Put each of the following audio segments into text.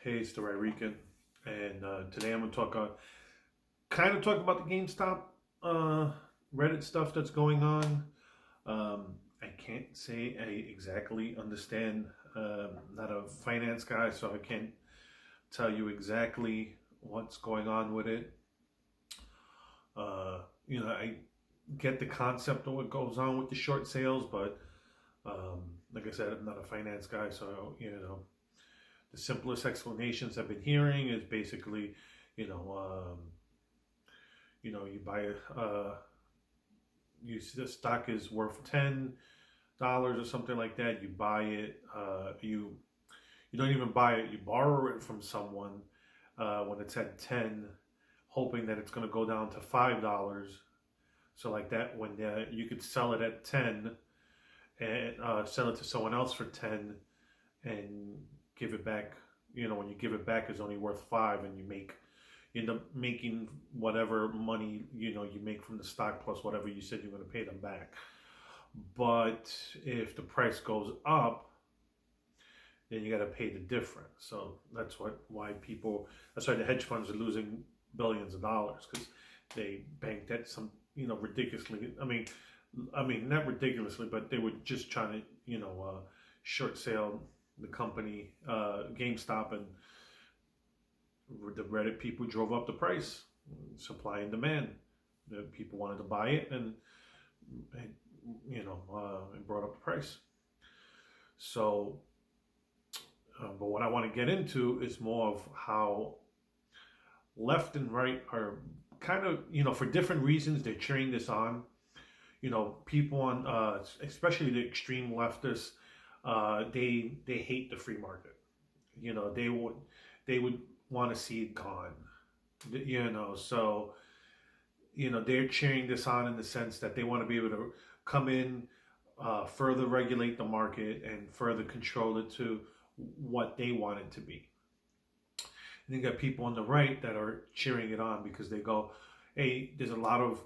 Hey, it's the Rican, and today I'm gonna talk about the GameStop uh, Reddit stuff that's going on. I can't say I exactly understand. Not a finance guy, so I can't tell you exactly what's going on with it. I get the concept of what goes on with the short sales, but like I said, I'm not a finance guy, so the simplest explanations I've been hearing is basically, you know, um, you buy the stock is worth $10 or something like that. You buy it. You don't even buy it. You borrow it from someone when it's at 10, hoping that it's going to go down to $5. So like that, when you could sell it at 10 and sell it to someone else for 10 and give it back. When you give it back, it's only worth 5, and you end up making whatever money you make from the stock plus whatever you said you're going to pay them back. But if the price goes up, then you got to pay the difference. So that's why the hedge funds are losing billions of dollars, because they banked at some ridiculously. I mean not ridiculously, but they were just trying to short sale the company GameStop, and the Reddit people drove up the price, supply and demand. The people wanted to buy it, and it brought up the price. So, but what I want to get into is more of how left and right are kind of, for different reasons, they're cheering this on. People on, especially the extreme leftists, they hate the free market. They would want to see it gone. So they're cheering this on in the sense that they want to be able to come in, further regulate the market and further control it to what they want it to be. And you got people on the right that are cheering it on because they go, hey, there's a lot of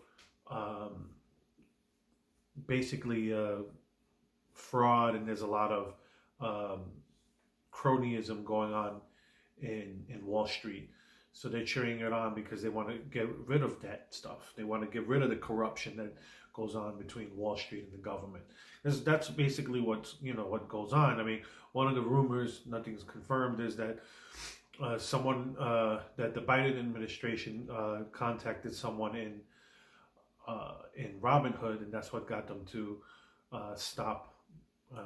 basically fraud, and there's a lot of cronyism going on in Wall Street. So they're cheering it on because they want to get rid of that stuff. They want to get rid of the corruption that goes on between Wall Street and the government. That's basically what goes on. I mean, one of the rumors, nothing's confirmed, is that someone that the Biden administration contacted someone in Robinhood, and that's what got them to stop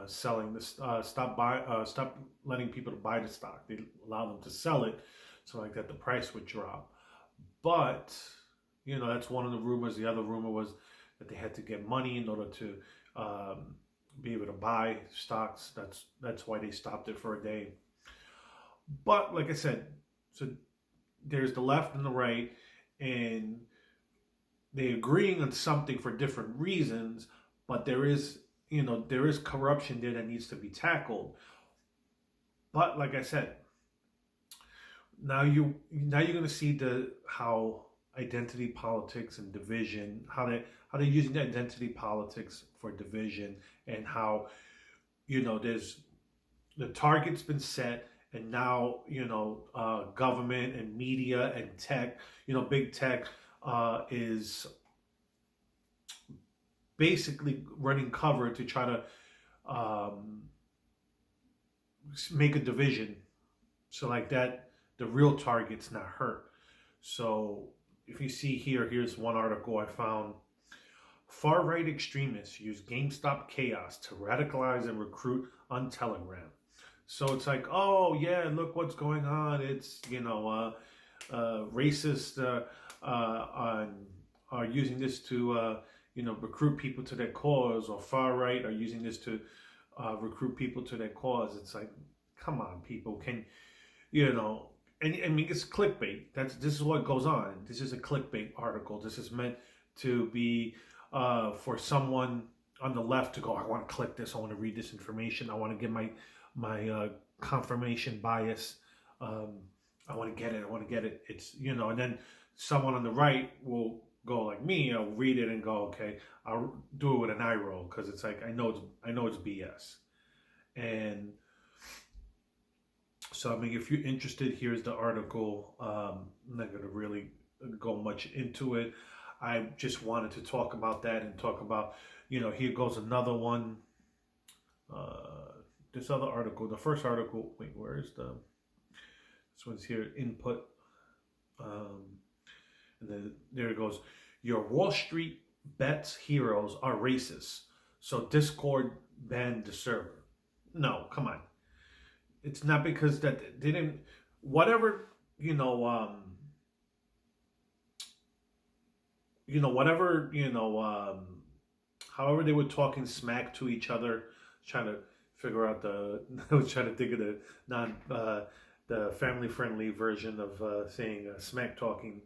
selling this, stop letting people to buy the stock. They allow them to sell it, so like that the price would drop. But that's one of the rumors. The other rumor was that they had to get money in order to be able to buy stocks. That's why they stopped it for a day. But like I said, so there's the left and the right, and they're agreeing on something for different reasons. But there is corruption there that needs to be tackled. But like I said, now you're going to see how identity politics and division, how they're using identity politics for division, and how there's the target's been set, and now government and media and tech, big tech is basically running cover to try to make a division, so like that the real target's not hurt. So if you see here's one article I found. Far-right extremists use GameStop chaos to radicalize and recruit on Telegram. So it's like, oh yeah, look what's going on. It's racists are using this to recruit people to their cause, or far right are using this to recruit people to their cause. It's like, come on, people, can And I mean, it's clickbait. This is what goes on. This is a clickbait article. This is meant to be for someone on the left to go, I want to click this. I want to read this information. I want to get my confirmation bias. I want to get it. I want to get it. It's and then someone on the right will go like me. I'll read it and go, okay. I'll do it with an eye roll, because it's like I know it's BS. And So, I mean, if you're interested, here's the article. I'm not going to really go much into it. I just wanted to talk about that and talk about, here goes another one. Uh, this other article, the first article, wait, where is this one's here, input. Um, and then there it goes. Your Wall Street bets heroes are racist. So Discord banned the server. No, come on. It's not because that they didn't, whatever, whatever, however they were talking smack to each other, trying to figure out I was trying to think of the family friendly version of saying smack talking.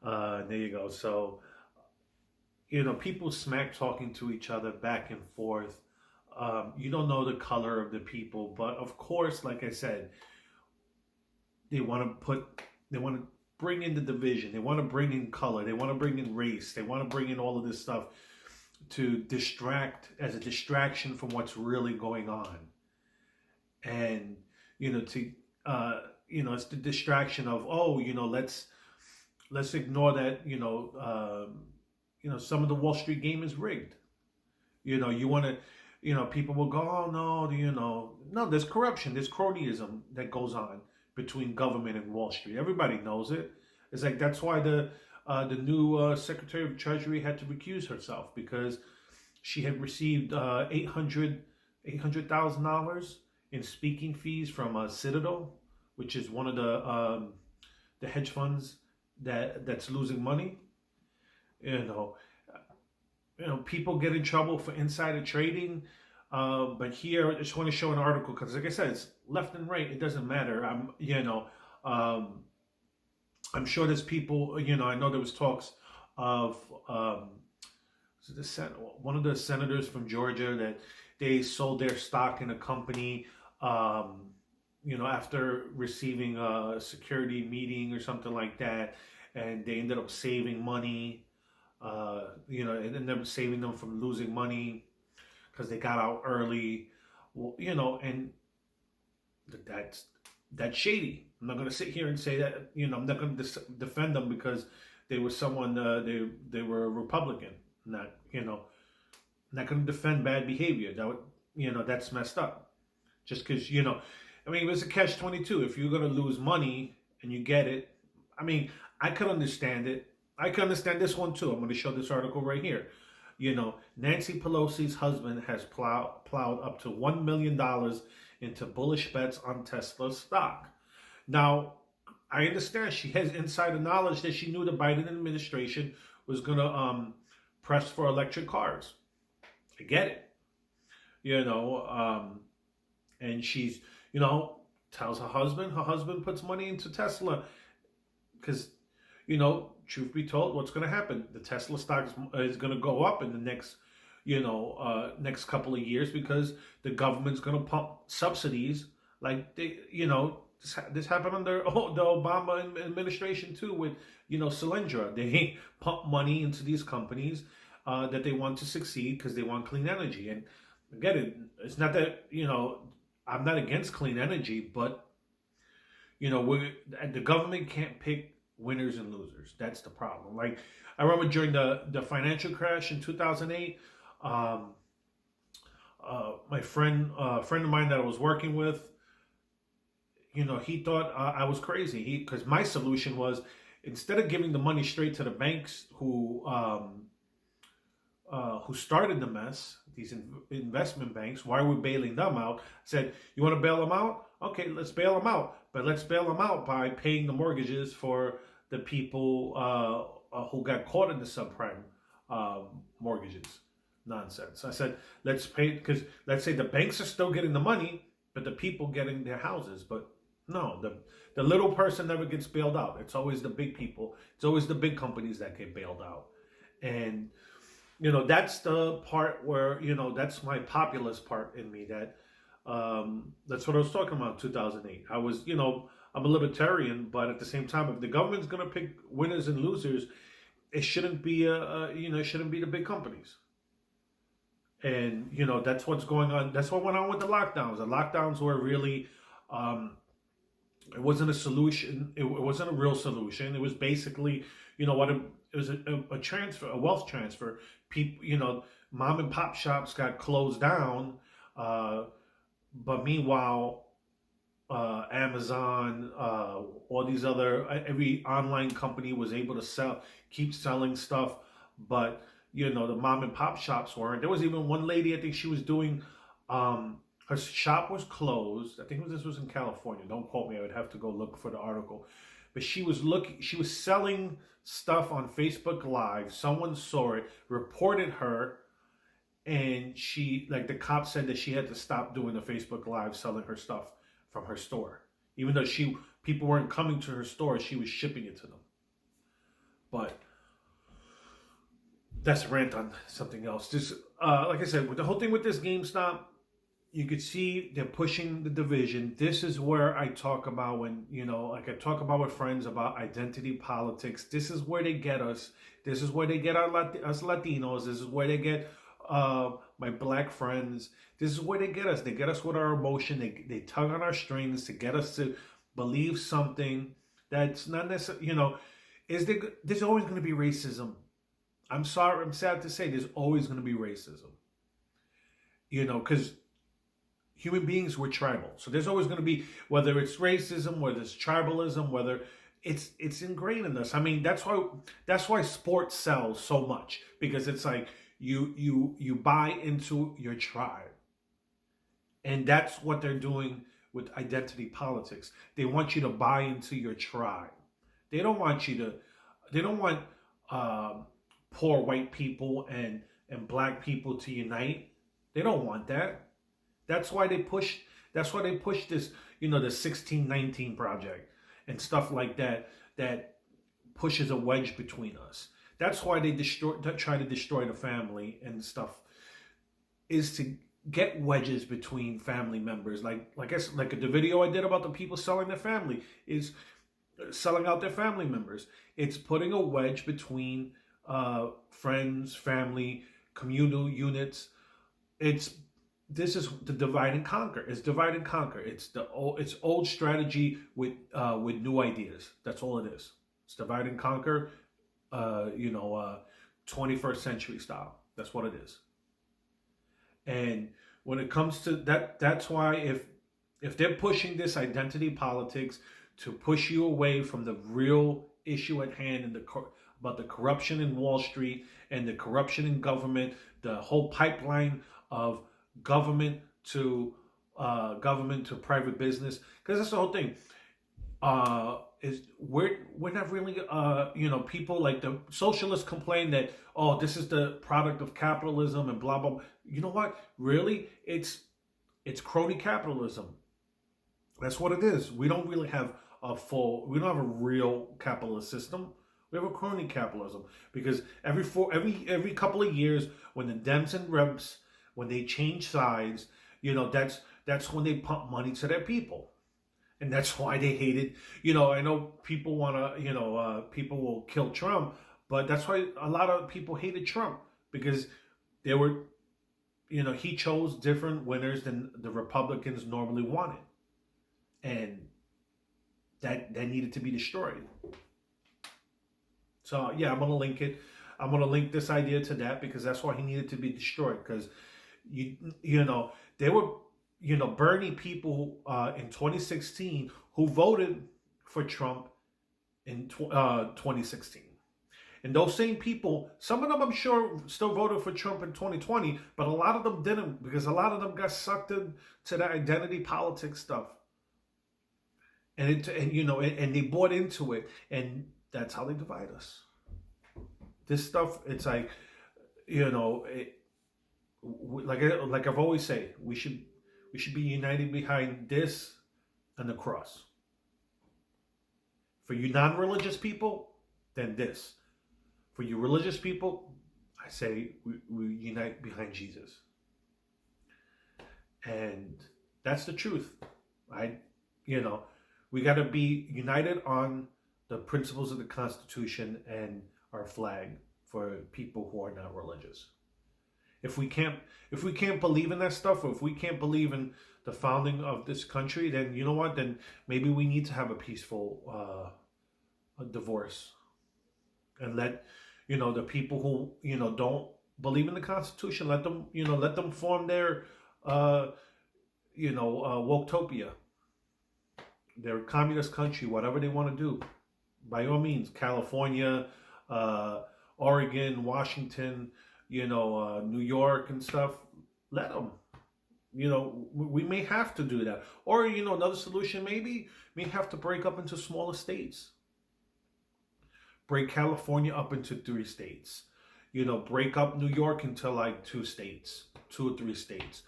There you go. So, people smack talking to each other back and forth. You don't know the color of the people, but of course, like I said, they want to bring in the division. They want to bring in color. They want to bring in race. They want to bring in all of this stuff to distract as a distraction from what's really going on. And it's the distraction of let's ignore that some of the Wall Street game is rigged. You want to people will go, oh no, no, there's corruption, there's cronyism that goes on between government and Wall Street. Everybody knows it. It's like that's why the new Secretary of Treasury had to recuse herself because she had received $800,000 in speaking fees from Citadel, which is one of the hedge funds that's losing money. People get in trouble for insider trading. But here, I just want to show an article because, like I said, it's left and right. It doesn't matter. I'm sure there's people. I know there was talks of one of the senators from Georgia that they sold their stock in a company. After receiving a security meeting or something like that, and they ended up saving money. It ended up saving them from losing money because they got out early. Well, and that's shady. I'm not going to sit here and say that. I'm not going to defend them because they were someone. They were a Republican. Not not going to defend bad behavior. That's messed up. Just because I mean, it was a catch-22. If you're going to lose money and you get it, I mean, I could understand it. I can understand this one too. I'm going to show this article right here. Nancy Pelosi's husband has plowed up to $1 million into bullish bets on Tesla stock. Now, I understand she has insider knowledge that she knew the Biden administration was going to press for electric cars. I get it. And she's, tells her husband puts money into Tesla because, truth be told, what's going to happen? The Tesla stock is going to go up in the next, next couple of years because the government's going to pump subsidies like this happened under the Obama administration too with, Solyndra. They pump money into these companies that they want to succeed because they want clean energy. And again, it's not that, I'm not against clean energy, but, the government can't pick winners and losers. That's the problem. Like I remember during the financial crash in 2008, my friend of mine that I was working with, he thought I was crazy. Because my solution was instead of giving the money straight to the banks who started the mess, these investment banks, why are we bailing them out? I said, you want to bail them out? Okay, let's bail them out. But let's bail them out by paying the mortgages for the people who got caught in the subprime mortgages. Nonsense. I said, let's pay, because let's say the banks are still getting the money, but the people getting their houses. But no, the little person never gets bailed out. It's always the big people. It's always the big companies that get bailed out. And that's the part where, that's my populist part in me. That's what I was talking about in 2008. I was, I'm a libertarian, but at the same time, if the government's going to pick winners and losers, it shouldn't be it shouldn't be the big companies. And, that's what's going on. That's what went on with the lockdowns. The lockdowns were really It wasn't a solution. It wasn't a real solution. It was basically, what it was a transfer, a wealth transfer. People, mom and pop shops got closed down, uh, but meanwhile, Amazon, all these other, every online company was able to keep selling stuff, but the mom and pop shops weren't. There was even one lady, I think she was doing, her shop was closed. I think this was in California. Don't quote me. I would have to go look for the article, but she was selling stuff on Facebook Live. Someone saw it, reported her, and she, like, the cop said that she had to stop doing the Facebook Live selling her stuff from her store. Even though people weren't coming to her store, she was shipping it to them. But that's a rant on something else. Just like I said, with the whole thing with this GameStop, you could see they're pushing the division. This is where I talk about when, like I talk about with friends about identity politics. This is where they get us. This is where they get us Latinos. This is where they get my black friends. This is where they get us. They get us with our emotion. They tug on our strings to get us to believe something that's not necessarily, there's always going to be racism. I'm sorry, I'm sad to say there's always going to be racism. Because human beings were tribal. So there's always going to be, whether it's racism, whether it's tribalism, whether it's ingrained in us. I mean, that's why sports sells so much, because it's like you buy into your tribe. And that's what they're doing with identity politics. They want you to buy into your tribe. They don't want poor white people and black people to unite. They don't want that. That's why they push this, the 1619 project and stuff like that pushes a wedge between us. That's why they try to destroy the family and stuff, is to get wedges between family members. Like the video I did about the people selling their family is selling out their family members. It's putting a wedge between friends, family, communal units. This is the divide and conquer. It's divide and conquer. It's old strategy with new ideas. That's all it is. It's divide and conquer. 21st century style. That's what it is. And when it comes to that, that's why if they're pushing this identity politics to push you away from the real issue at hand and about the corruption in Wall Street and the corruption in government, the whole pipeline of government to private business, because that's the whole thing. Is we're not really people like the socialists complain that, oh, this is the product of capitalism and blah blah. You know what? Really, it's crony capitalism. That's what it is. We don't really have we don't have a real capitalist system. We have a crony capitalism, because every couple of years, when the Dems and Rebs, when they change sides, that's when they pump money to their people. And that's why they hated, I know people want to, people will kill Trump, but that's why a lot of people hated Trump, because they were, he chose different winners than the Republicans normally wanted. And that needed to be destroyed. So, yeah, I'm going to link it. I'm going to link this idea to that, because that's why he needed to be destroyed. Because, they were, Bernie people in 2016 who voted for Trump in 2016. And those same people, some of them I'm sure still voted for Trump in 2020, but a lot of them didn't, because a lot of them got sucked into that identity politics stuff. And and they bought into it, and that's how they divide us. This stuff, it's like, like I've always said, we should be united behind this and the cross. For you non-religious people, then this. For you religious people, I say we unite behind Jesus. And that's the truth. We got to be united on the principles of the Constitution and our flag for people who are not religious. If we can't believe in that stuff, or if we can't believe in the founding of this country, then you know what? Then maybe we need to have a peaceful divorce, and let the people who don't believe in the Constitution, let them let them form their uh, woketopia, their communist country, whatever they want to do. By all means, California, uh, Oregon, Washington, New York and stuff. Let them. We may have to do that, or another solution maybe may have to break up into smaller states. Break California up into 3 states. Break up New York into like 2 states, 2 or 3 states.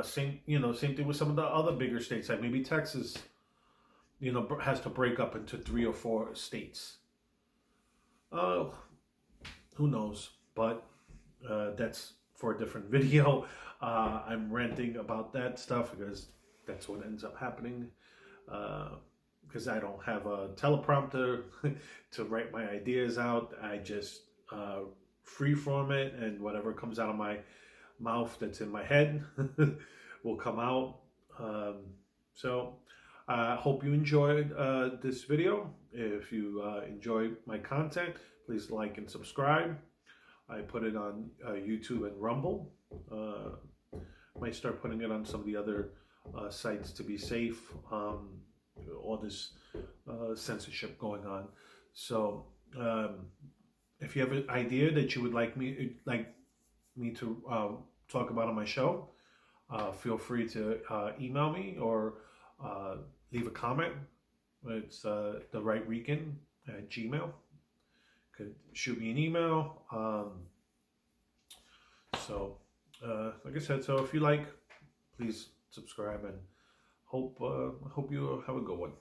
Same thing with some of the other bigger states, like maybe Texas. Has to break up into 3 or 4 states. Uh, who knows? But that's for a different video. I'm ranting about that stuff because that's what ends up happening. Because I don't have a teleprompter to write my ideas out. I just freeform it, and whatever comes out of my mouth that's in my head will come out. So I hope you enjoyed this video. If you enjoy my content, please like and subscribe. I put it on YouTube and Rumble. Might start putting it on some of the other sites to be safe. All this censorship going on. So if you have an idea that you would like me to talk about on my show, feel free to email me or leave a comment. It's the right Rican at Gmail. Could shoot me an email. Like I said, so if you like, please subscribe, and hope you have a good one.